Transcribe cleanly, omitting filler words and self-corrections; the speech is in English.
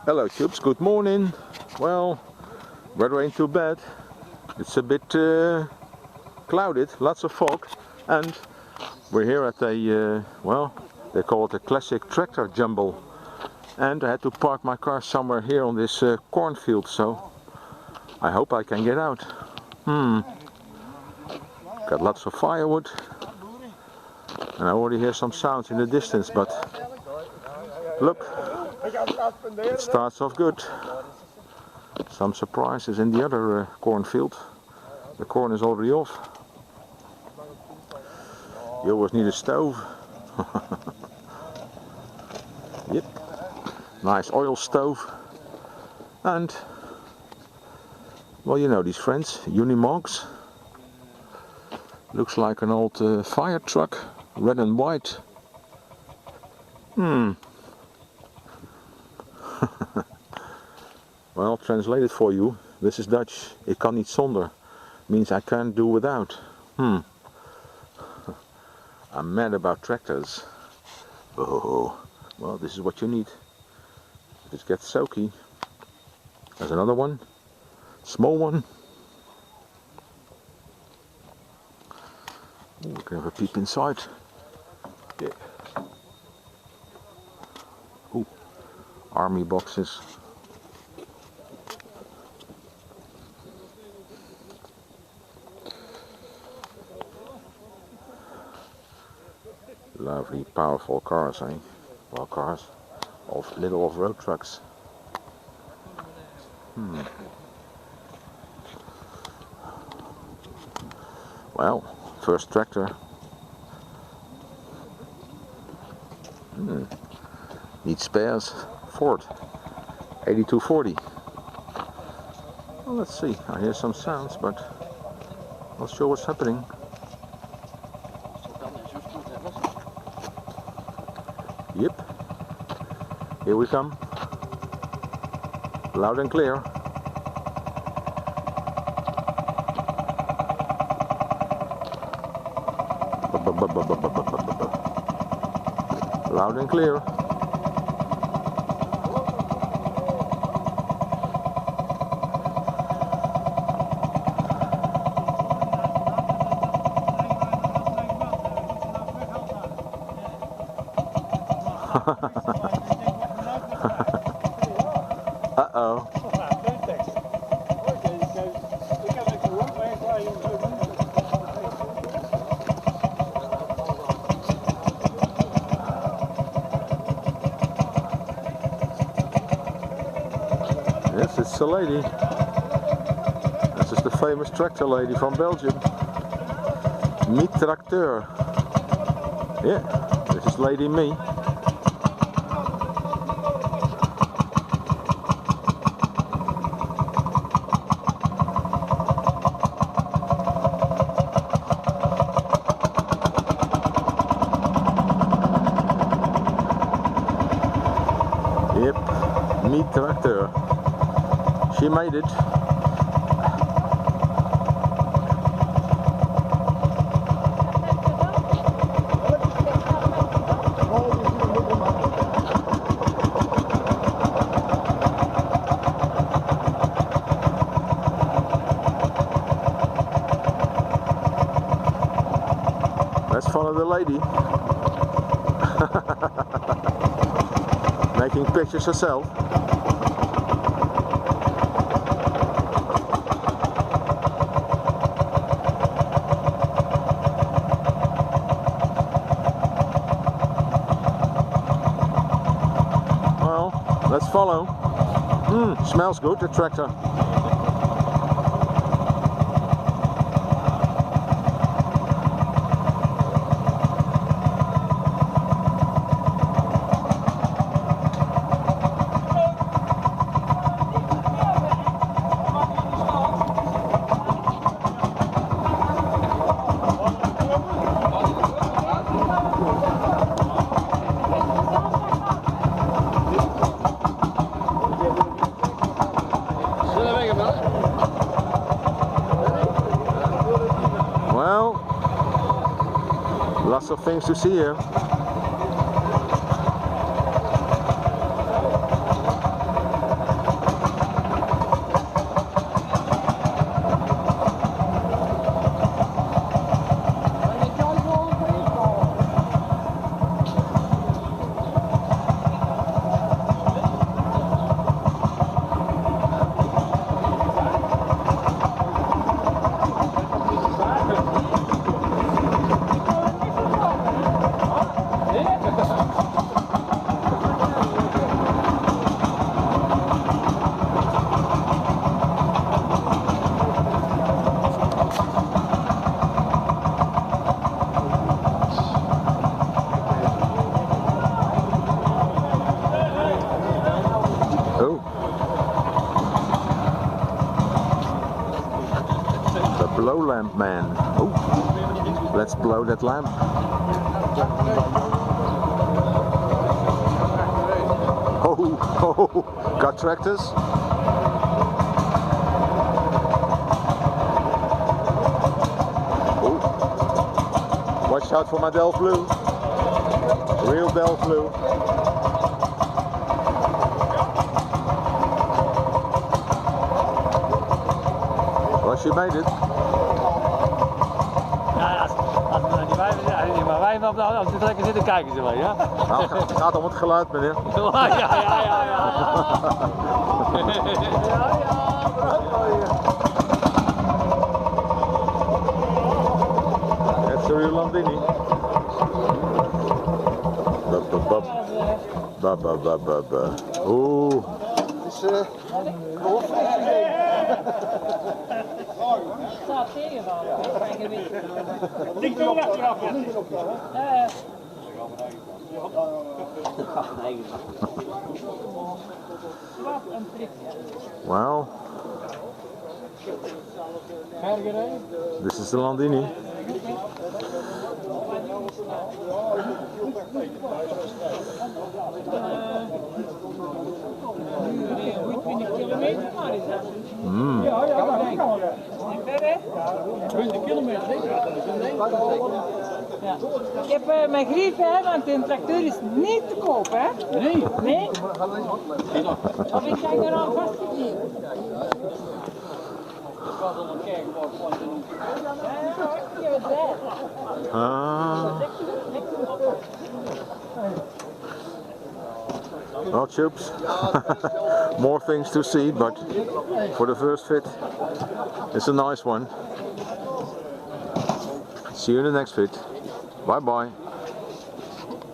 Hello tubes, good morning. Well, weather ain't too bad. It's a bit clouded, lots of fog, and we're here at a, well, they call it a classic tractor jumble. And I had to park my car somewhere here on this cornfield, so I hope I can get out. Got lots of firewood, and I already hear some sounds in the distance, but look, it starts off good. Some surprises in the other cornfield. The corn is already off. You always need a stove. Yep, nice oil stove. And, well, you know these friends, Unimogs. Looks like an old fire truck, red and white. Well, translated for you, this is Dutch. Ik kan niet zonder. Means I can't do without. I'm mad about tractors. Oh, well, this is what you need. If it gets soaky. There's another one. Small one. Ooh, we can have a peep inside. Yeah. Ooh, army boxes. Lovely, powerful cars, eh? Well, cars, little off-road trucks. Well, first tractor. Needs spares. Ford 8240. Well, let's see. I hear some sounds, but not sure what's happening. Yep, here we come, loud and clear. Loud and clear. Uh-oh. Yes, it's the lady. This is the famous tractor lady from Belgium. Tracteur. Yeah, this is Lady Me. Yep, Tracteur. She made it. Let's follow the lady. Making pictures herself. Well, let's follow. Smells good, the tractor. Well, lots of things to see here. lamp man. Oh, let's blow that lamp. Oh, got tractors. Oh, watch out for my Delft Blue. Real Delft Blue. Well, she made it. Maar wij op de trekker zitten kijken ze wel, ja? Nou, het gaat om het geluid, meneer. Ja. That's a real Landini. Oeh. Het is gewoon staat tegenvallen, mijn gewicht. Ik doe dat eraf. Wat een tripje. Well, this is the Landini. Goed 20 kilometer maar is dat. Ja, dat is wel. Niet ver, hè? 20 kilometer, denk ik. Ja. Ik heb mijn grief, hè, want een tracteur is niet te koop, hè? Nee. Nee? Of ik kijk er al vastgegeven. Well, Chups, more things to see, but for the first fit, it's a nice one. See you in the next fit. Bye bye.